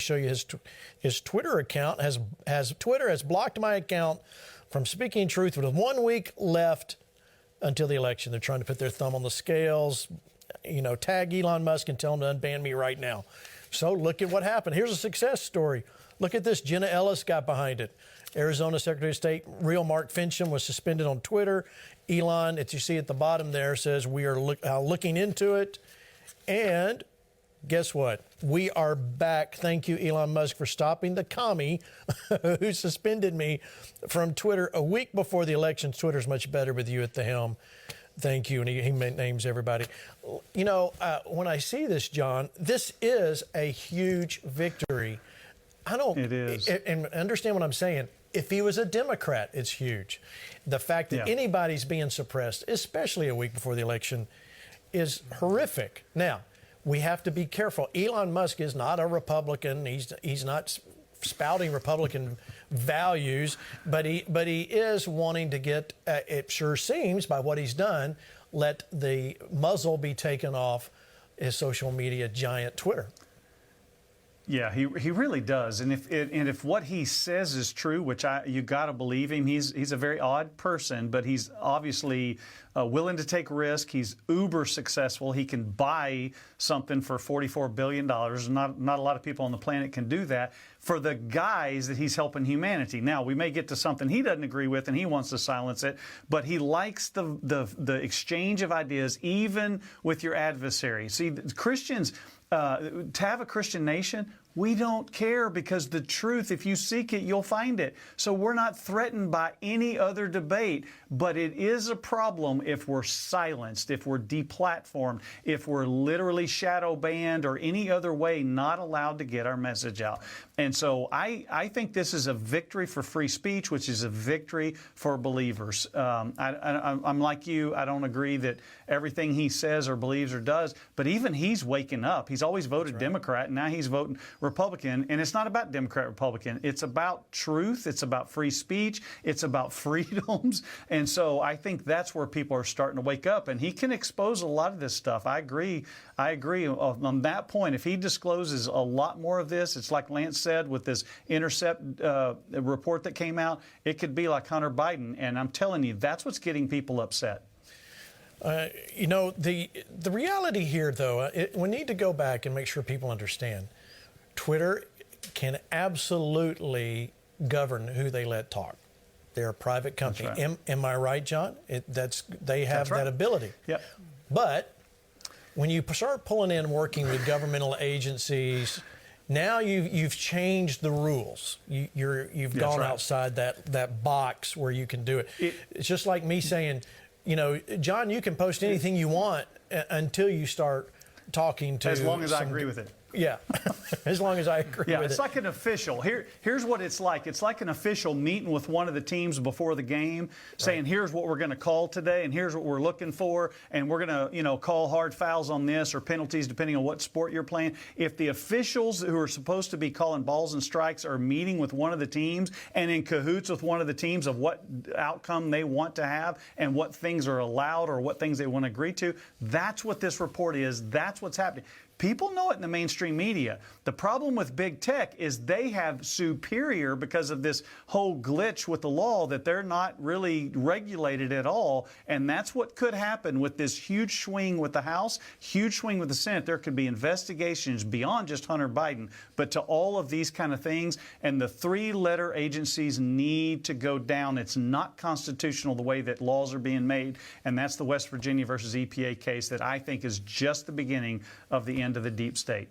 show you his Twitter account. Twitter has blocked my account from speaking truth with 1 week left until the election. They're trying to put their thumb on the scales. Tag Elon Musk and tell him to unban me right now. So look at what happened. Here's a success story. Look at this. Jenna Ellis got behind it. Arizona Secretary of State, real Mark Finchem, was suspended on Twitter. Elon, as you see at the bottom there, says we are looking into it. And guess what? We are back. Thank you, Elon Musk, for stopping the commie who suspended me from Twitter a week before the election. Twitter's much better with you at the helm. Thank you. And he names everybody. When I see this, John, this is a huge victory. It is. And understand what I'm saying. If he was a Democrat, it's huge. The fact that anybody's being suppressed, especially a week before the election, is horrific. Now, we have to be careful. Elon Musk is not a Republican. He's not spouting Republican values, but he is wanting to get, it sure seems by what he's done, let the muzzle be taken off his social media giant Twitter. Yeah, he really does. And if what he says is true, which you got to believe him, he's a very odd person, but he's obviously willing to take risk. He's uber successful. He can buy something for $44 billion. Not a lot of people on the planet can do that for the guys that he's helping humanity. Now, we may get to something he doesn't agree with and he wants to silence it, but he likes the exchange of ideas, even with your adversary. See, Christians, to have a Christian nation, we don't care because the truth, if you seek it, you'll find it. So we're not threatened by any other debate, but it is a problem if we're silenced, if we're deplatformed, if we're literally shadow banned or any other way not allowed to get our message out. And so I think this is a victory for free speech, which is a victory for believers. I'm like you. I don't agree that everything he says or believes or does, but even he's waking up. He's always voted Democrat, and now he's voting Republican. And it's not about Democrat, Republican. It's about truth. It's about free speech. It's about freedoms. And so I think that's where people are starting to wake up. And he can expose a lot of this stuff. I agree on that point. If he discloses a lot more of this, it's like Lance said with this Intercept report that came out, it could be like Hunter Biden. And I'm telling you, that's what's getting people upset. The reality here, though, we need to go back and make sure people understand. Twitter can absolutely govern who they let talk. They're a private company. That's right. Am I right, John? They have That's right. that ability. Yep. But when you start pulling in working with governmental agencies, now you've changed the rules. You've gone outside that box where you can do it. It's just like me saying, John, you can post anything you want until you start talking to. As long as I agree with it. Yeah, as long as I agree with it. Yeah, it's like an official. Here's what it's like. It's like an official meeting with one of the teams before the game, saying, here's what we're going to call today, and here's what we're looking for, and we're going to, call hard fouls on this or penalties depending on what sport you're playing. If the officials who are supposed to be calling balls and strikes are meeting with one of the teams and in cahoots with one of the teams of what outcome they want to have and what things are allowed or what things they want to agree to, that's what this report is. That's what's happening. People know it in the mainstream media. The problem with big tech is they have superior, because of this whole glitch with the law, that they're not really regulated at all. And that's what could happen with this huge swing with the House, huge swing with the Senate. There could be investigations beyond just Hunter Biden, but to all of these kind of things. And the three-letter agencies need to go down. It's not constitutional the way that laws are being made. And that's the West Virginia versus EPA case that I think is just the beginning of the end of the deep state.